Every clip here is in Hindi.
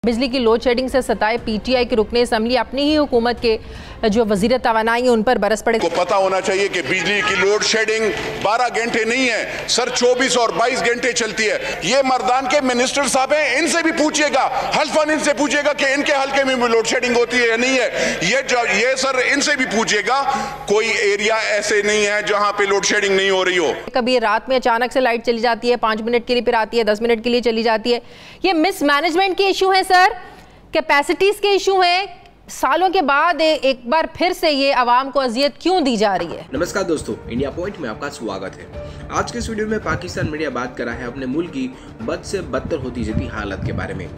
बिजली की लोड शेडिंग से सताए पीटीआई के रुकने असम्बली अपनी ही हुकूमत के जो वजीर तवानाई है उन पर बरस पड़े। को पता होना चाहिए कि बिजली की लोड शेडिंग 12 घंटे नहीं है सर, 24 और 22 घंटे चलती है। ये मर्दान के मिनिस्टर साहब हैं, इनसे भी पूछिएगा, हल्फन इनसे पूछिएगा कि इनके हल्के में लोड शेडिंग होती है या नहीं है। ये सर इनसे भी पूछिएगा, कोई एरिया ऐसे नहीं है जहां पे लोड शेडिंग नहीं हो रही हो। कभी रात में अचानक से लाइट चली जाती है, 5 मिनट के लिए फिर आती है, 10 मिनट के लिए चली जाती है। ये मिसमैनेजमेंट के इशू है सर, कैपेसिटीज के इशू है। सालों के बाद एक बार फिर से ये आवाम को अजियत क्यों दी जा रही है। नमस्कार दोस्तों, इंडिया पॉइंट में आपका स्वागत है। आज के इस वीडियो में पाकिस्तान मीडिया बात कर रहा है अपने मुल्क की बद से बदतर होती जाती हालत के बारे में।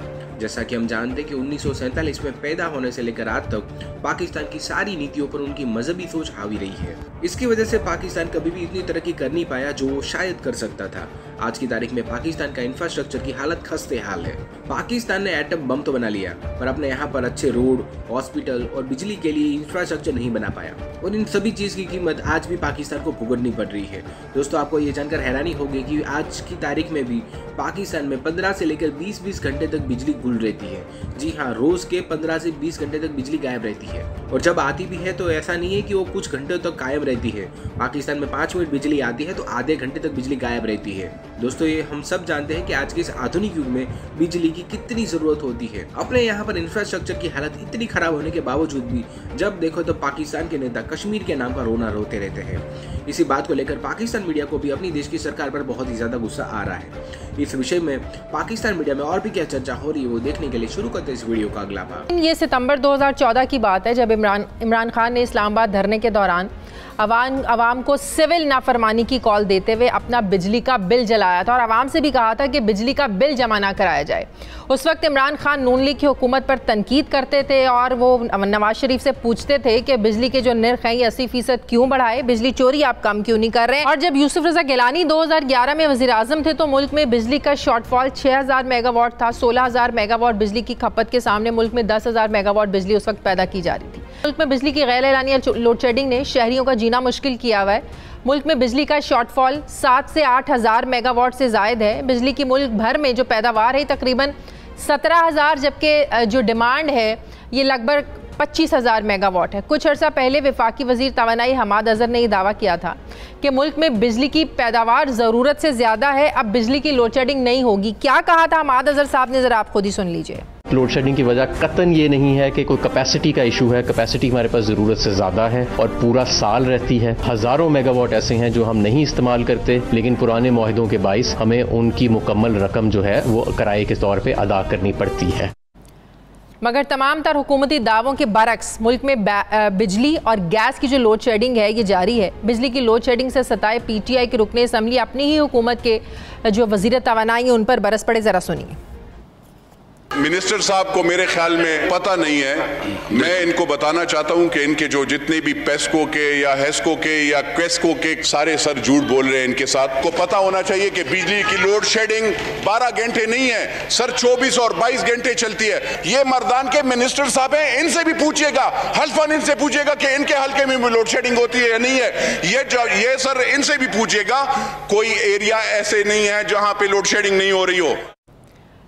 जैसा कि हम जानते हैं कि 1947 में पैदा होने से लेकर आज तक पाकिस्तान की सारी नीतियों पर उनकी मजहबी सोच हावी रही है। इसकी वजह से पाकिस्तान कभी भी इतनी तरक्की कर नहीं पाया जो वो शायद कर सकता था। आज की तारीख में पाकिस्तान का इंफ्रास्ट्रक्चर की हालत खस्ते हाल है। पाकिस्तान ने एटम बम तो बना लिया, पर अपने यहाँ पर अच्छे रोड, हॉस्पिटल और बिजली के लिए इंफ्रास्ट्रक्चर नहीं बना पाया, और इन सभी चीज की कीमत आज भी पाकिस्तान को भुगतनी पड़ रही है। दोस्तों, आपको ये जानकर हैरानी होगी कि आज की तारीख में भी पाकिस्तान में 15 से लेकर 20 घंटे तक बिजली गुल रहती है। जी हाँ, रोज के 15 से 20 घंटे तक बिजली गायब रहती है, और जब आती भी है तो ऐसा नहीं है कि वो कुछ घंटों तक कायम रहती है। पाकिस्तान में 5 मिनट बिजली आती है तो आधे घंटे तक बिजली गायब रहती है। दोस्तों, ये हम सब जानते हैं कि आज के इस आधुनिक युग में बिजली की कितनी जरूरत होती है। अपने यहाँ पर इंफ्रास्ट्रक्चर की हालत इतनी खराब होने के बावजूद भी जब देखो तो पाकिस्तान के नेता कश्मीर के नाम पर रोना रोते रहते हैं। इसी बात को लेकर पाकिस्तान मीडिया को भी अपनी देश की सरकार पर बहुत ही ज्यादा गुस्सा आ रहा है। इस विषय में पाकिस्तान मीडिया में और भी क्या चर्चा हो रही है वो देखने के लिए शुरू करते हैं इस वीडियो का अगला भाग। ये सितंबर 2014 की बात है, जब इमरान खान ने इस्लामाबाद धरने के दौरान अवाम को सिविल नाफरमानी की कॉल देते हुए अपना बिजली का बिल जलाया था और अवाम से भी कहा था कि बिजली का बिल जमा ना कराया जाए। उस वक्त इमरान खान नून लीग की हुकूमत पर तनकीद करते थे और वो नवाज शरीफ से पूछते थे कि बिजली के जो निर्ख हैं ये 80% क्यों बढ़ाए, बिजली चोरी आप कम क्यों नहीं कर रहे हैं। और जब यूसुफ रजा गिलानी 2011 में वज़ीर आज़म थे तो मुल्क में बिजली का शॉर्टफॉल 6000 मेगावाट था। 16000 मेगावाट बिजली की खपत के सामने मुल्क में 10000 मेगावाट बिजली उस वक्त पैदा की जा रही थी। मुल्क में बिजली की गैर एलानिया लोड शेडिंग ने शहरियों का जीना मुश्किल किया हुआ है। मुल्क में बिजली का शॉर्टफॉल 7 से 8000 मेगावाट से ज़ायद है। बिजली की मुल्क भर में जो पैदावार है तकरीबन 17000, जबकि जो डिमांड है ये लगभग 25000 मेगावाट है। कुछ अर्सा पहले वफाकी वजीर तवानाई हमाद अजहर ने यह दावा किया था कि मुल्क में बिजली की पैदावार ज़रूरत से ज़्यादा है, अब बिजली की लोड शेडिंग नहीं होगी। क्या कहा था हमाद अजहर साहब ने, ज़रा आप खुद ही सुन लीजिए। लोड शेडिंग की वजह कतन ये नहीं है कि कोई कैपेसिटी का इशू है। कैपेसिटी हमारे पास ज़रूरत से ज़्यादा है और पूरा साल रहती है। हज़ारों मेगावाट ऐसे हैं जो हम नहीं इस्तेमाल करते, लेकिन पुराने मुआहदों के बाइस हमें उनकी मुकम्मल रकम जो है वो किराए के तौर पे अदा करनी पड़ती है। मगर तमाम तर हुकूमती दावों के बरक्स मुल्क में बिजली और गैस की जो लोड शेडिंग है ये जारी है। बिजली की लोड शेडिंग से सताए पीटीआई के रुकने असम्बली अपनी ही हुकूमत के जो वजीर तवानाई है उन पर बरस पड़े। ज़रा सुनिए। मिनिस्टर साहब को मेरे ख्याल में पता नहीं है। मैं इनको बताना चाहता हूं कि इनके जो जितने भी पेस्को के या हेस्को के या क्वेस्को के सारे सर झूठ बोल रहे हैं, इनके साथ को पता होना चाहिए कि बिजली की लोड शेडिंग 12 घंटे नहीं है सर, 24 और 22 घंटे चलती है। ये मर्दान के मिनिस्टर साहब हैं, इनसे भी पूछिएगा, हल्फन इनसे पूछिएगा कि इनके हल्के में लोड शेडिंग होती है या नहीं है। ये सर इनसे भी पूछिएगा, कोई एरिया ऐसे नहीं है जहां पे लोड शेडिंग नहीं हो रही हो।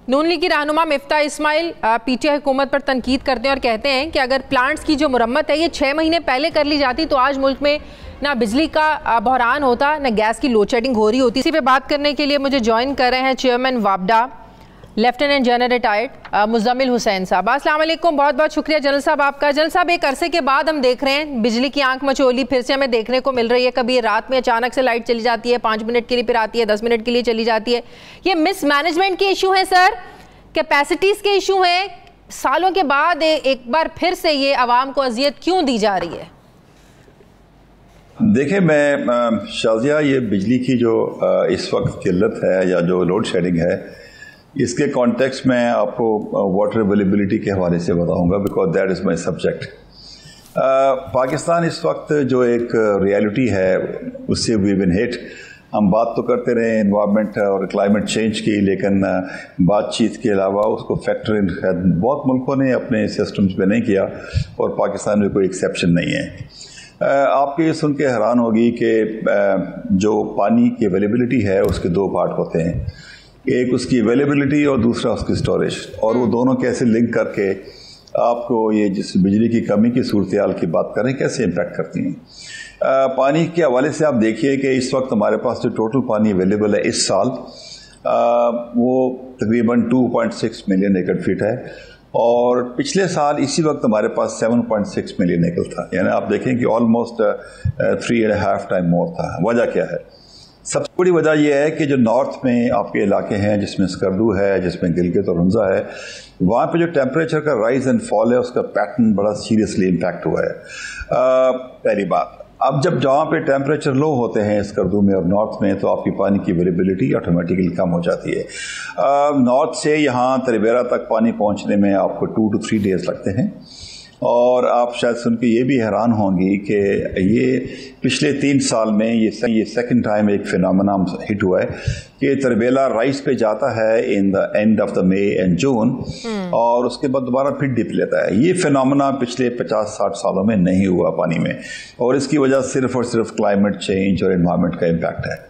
नून लीग की रहनुमा मिफ्ता इस्माइल पीटीआई हुकूमत पर तनकीद करते हैं और कहते हैं कि अगर प्लांट्स की जो मुरम्मत है ये 6 महीने पहले कर ली जाती तो आज मुल्क में ना बिजली का बहरान होता, ना गैस की लोड शेडिंग हो रही होती। इसी पे बात करने के लिए मुझे ज्वाइन कर रहे हैं चेयरमैन वापडा lieutenant general retired Muzammil Hussain साहब। अस्सलाम वालेकुम, बहुत बहुत शुक्रिया जनरल साहब आपका। जनरल साहब, एक अरसे के बाद हम देख रहे हैं बिजली की आंख मचोली फिर से हमें देखने को मिल रही है। कभी रात में अचानक से लाइट चली जाती है, 5 मिनट के लिए फिर आती है, 10 मिनट के लिए चली जाती है। ये मिसमैनेजमेंट के इशू है सर, कैपेसिटीज के इशू हैं। सालों के बाद एक बार फिर से ये आवाम को अजियत क्यों दी जा रही है? देखिए, मैं शाजिया ये बिजली की जो इस वक्त किल्लत है या जो लोड शेडिंग है, इसके कॉन्टेक्स्ट में आपको वाटर अवेलेबिलिटी के हवाले से बताऊंगा, because that is my subject. Pakistan इस वक्त जो एक रियलिटी है उससे वी बिन हिट। हम बात तो करते रहे एनवायरनमेंट और क्लाइमेट चेंज की, लेकिन बातचीत के अलावा उसको फैक्टर इन बहुत मुल्कों ने अपने सिस्टम्स में नहीं किया और पाकिस्तान में कोई एक्सेप्शन नहीं है। आपके ये सुन के हैरान होगी कि जो पानी की अवेलेबिलिटी है उसके 2 पार्ट होते हैं। एक उसकी अवेलेबिलिटी और दूसरा उसकी स्टोरेज, और वो दोनों कैसे लिंक करके आपको ये जिस बिजली की कमी की सूरत-ए-हाल की बात करें कैसे इम्पैक्ट करती हैं। पानी के हवाले से आप देखिए कि इस वक्त हमारे पास जो टोटल पानी अवेलेबल है इस साल वो तकरीबन 2.6 मिलियन एकड़ फीट है, और पिछले साल इसी वक्त हमारे पास 7.6 मिलियन एकड़ था, यानी आप देखें कि ऑलमोस्ट 3.5 टाइम मोर था। वजह क्या है? सबसे बड़ी वजह यह है कि जो नॉर्थ में आपके इलाके हैं जिसमें स्कर्दू है, जिसमें गिलगित और हुंजा है, वहाँ पे जो टेम्परेचर का राइज एंड फॉल है उसका पैटर्न बड़ा सीरियसली इम्पैक्ट हुआ है। पहली बात, अब जब जहाँ पे टेम्परेचर लो होते हैं स्कर्दू में और नॉर्थ में, तो आपकी पानी की अवेलेबिलिटी ऑटोमेटिकली कम हो जाती है। नॉर्थ से यहाँ तरबेरा तक पानी पहुँचने में आपको 2 to 3 डेज लगते हैं, और आप शायद सुन के ये भी हैरान होंगी कि ये पिछले 3 साल में ये सेकंड टाइम एक फिनोमेना हिट हुआ है कि तरबेला राइस पे जाता है in the end of the May and June, और उसके बाद दोबारा फिर डिप लेता है। ये फिनोमेना पिछले 50-60 सालों में नहीं हुआ पानी में, और इसकी वजह सिर्फ और सिर्फ क्लाइमेट चेंज और एनवायरनमेंट का इम्पैक्ट है।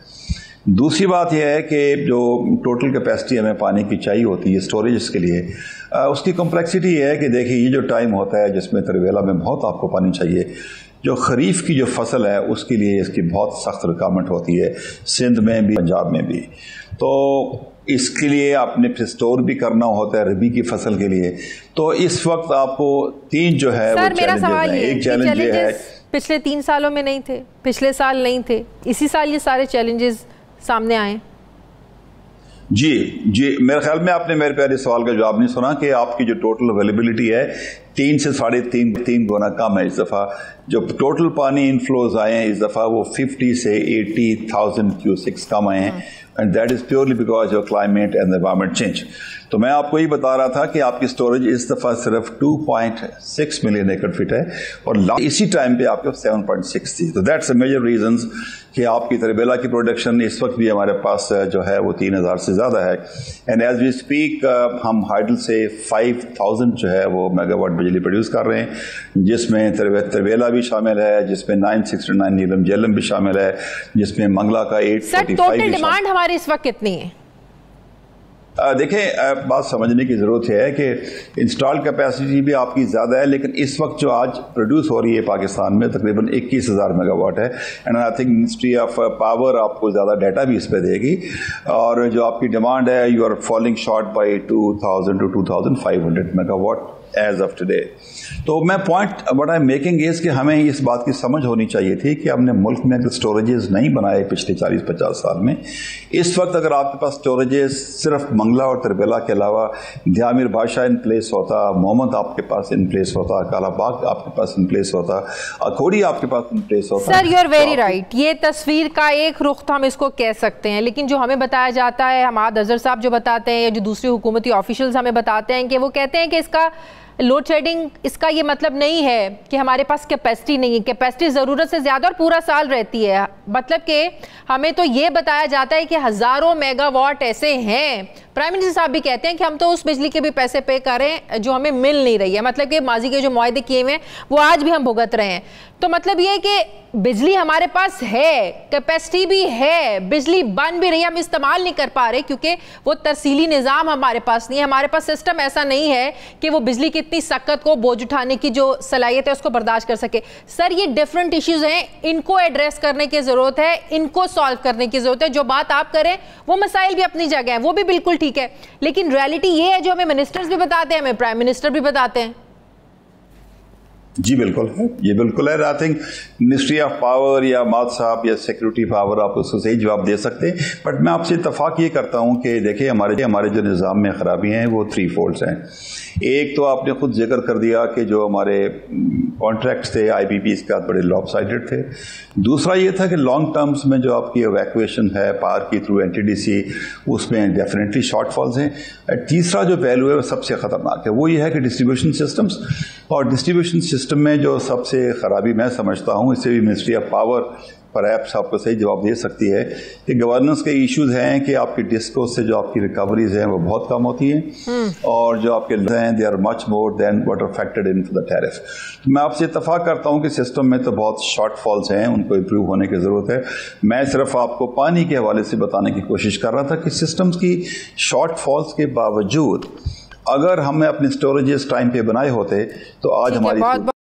दूसरी बात यह है कि जो टोटल कैपेसिटी हमें पानी की चाहिए होती है स्टोरेज के लिए, उसकी कॉम्प्लेक्सिटी ये है कि देखिए ये जो टाइम होता है जिसमें तरबेला में बहुत आपको पानी चाहिए, जो खरीफ की जो फसल है उसके लिए इसकी बहुत सख्त रिक्वायरमेंट होती है, सिंध में भी पंजाब में भी। तो इसके लिए आपने फिर स्टोर भी करना होता है रबी की फसल के लिए। तो इस वक्त आपको 3 जो है वो चैलेंजेस हैं। एक चैलेंज ये है, पिछले 3 सालों में नहीं थे, पिछले साल नहीं थे, इसी साल ये सारे चैलेंजेस सामने आए। जी, मेरे ख्याल में आपने मेरे प्यारे सवाल का जवाब नहीं सुना कि आपकी जो टोटल अवेलेबिलिटी है 3 से 3.5 गुना कम है इस दफ़ा। जो टोटल पानी इनफ्लोज आए हैं इस दफ़ा वो 50 से 80,000 क्यूसिक्स कम आए हैं, and that is purely because of climate and environment change. तो मैं आपको ये बता रहा था कि आपकी स्टोरेज इस दफ़ा सिर्फ 2.6 मिलियन एकड़ फीट है, और इसी टाइम पे आपके 7.6 थी। तो दैट्स अ मेजर रीजंस कि आपकी तरबेला की प्रोडक्शन इस वक्त भी हमारे पास जो है वो 3,000 से ज़्यादा है, एंड एज वी स्पीक हम हाइडल से 5,000 जो है वो मेगावाट बिजली प्रोड्यूस कर रहे हैं, जिसमें तरबेला भी शामिल है, जिसमें 969 नीलम जेलम भी शामिल है, जिसमें मंगला का 845। टोटल डिमांड हमारी इस वक्त कितनी है? देखें, बात समझने की ज़रूरत है कि इंस्टॉल कैपेसिटी भी आपकी ज़्यादा है, लेकिन इस वक्त जो आज प्रोड्यूस हो रही है पाकिस्तान में तकरीबन 21,000 मेगावाट है, and I think ministry of power आपको ज़्यादा डाटा भी इस पर देगी। और जो आपकी डिमांड है, you are falling short by 2,000 to 2,500 megawatt as of today. तो मैं point what I am making is कि हमें इस बात की समझ होनी चाहिए थी कि हमने मुल्क में अगर स्टोरेजेस नहीं बनाए पिछले 40-50 साल में, इस वक्त अगर आपके पास स्टोरेजेस सिर्फ मंगला और तरबेला के अलावा दियामिर बादशाह इन प्लेस होता, मोहम्मद आपके पास इन प्लेस होता, कालाबाग आपके पास इन प्लेस होता, अखोड़ी आपके पास इन प्लेस होता। Sir, you are very right. ये तस्वीर का एक रुख हम इसको कह सकते हैं, लेकिन जो हमें बताया जाता है, हमाद अजहर साहब जो बताते हैं या जो दूसरे हुकूमती ऑफिशियल्स हमें बताते हैं कि वो कहते हैं कि इसका लोड शेडिंग, इसका ये मतलब नहीं है कि हमारे पास कैपेसिटी नहीं है। कैपेसिटी ज़रूरत से ज़्यादा और पूरा साल रहती है। मतलब कि हमें तो ये बताया जाता है कि हज़ारों मेगावाट ऐसे हैं। प्राइम मिनिस्टर साहब भी कहते हैं कि हम तो उस बिजली के भी पैसे पे करें जो हमें मिल नहीं रही है। मतलब कि माजी के जो मुआहदे किए हुए हैं वो आज भी हम भुगत रहे हैं। तो मतलब ये कि बिजली हमारे पास है, कैपेसिटी भी है, बिजली बन भी रही है, हम इस्तेमाल नहीं कर पा रहे क्योंकि वो तरसीली निज़ाम हमारे पास नहीं है। हमारे पास सिस्टम ऐसा नहीं है कि वो बिजली की इतनी सख्त को बोझ उठाने की जो सलाहियत है उसको बर्दाश्त कर सके। सर, ये डिफरेंट इश्यूज हैं, इनको एड्रेस करने की ज़रूरत है, इनको सॉल्व करने की ज़रूरत है। जो बात आप करें वो मसाइल भी अपनी जगह हैं, वो भी बिल्कुल ठीक है, लेकिन रियलिटी ये है जो हमें मिनिस्टर्स भी बताते हैं, हमें प्राइम मिनिस्टर भी बताते हैं। जी बिल्कुल है, ये बिल्कुल है। I think ministry of power या माद साहब या सिक्योरिटी पावर आप उसको सही जवाब दे सकते हैं, बट मैं आपसे इत्तफाक ये करता हूँ कि देखिए हमारे जो निज़ाम में ख़राबी हैं वो 3 फोल्ड्स हैं। एक तो आपने खुद जिक्र कर दिया कि जो हमारे कॉन्ट्रैक्ट्स थे IPPs के बहुत बड़े लॉपसाइडेड थे। दूसरा ये था कि लॉन्ग टर्म्स में जो आपकी इवैक्यूएशन है पावर की थ्रू NTDC, उसमें डेफिनेटली शॉर्टफॉल्स हैं। तीसरा जो पहलू है वो सबसे ख़तरनाक है, वो ये है कि डिस्ट्रीब्यूशन सिस्टम्स, और डिस्ट्रीब्यूशन सिस्टम में जो सबसे ख़राबी मैं समझता हूँ, इससे भी मिनिस्ट्री ऑफ पावर परहैप्स आपको सही जवाब दे सकती है कि गवर्नेंस के इश्यूज हैं कि आपकी डिस्को से जो आपकी रिकवरीज हैं वो बहुत कम होती हैं और जो आपके हैं they are much more than what are factored in for the tariff. मैं आपसे इत्तफाक करता हूं कि सिस्टम में तो बहुत शॉर्टफॉल्स हैं, उनको इम्प्रूव होने की ज़रूरत है। मैं सिर्फ आपको पानी के हवाले से बताने की कोशिश कर रहा था कि सिस्टम्स की शॉर्टफॉल्स के बावजूद अगर हमने अपने स्टोरेजेस टाइम पे बनाए होते तो आज हमारी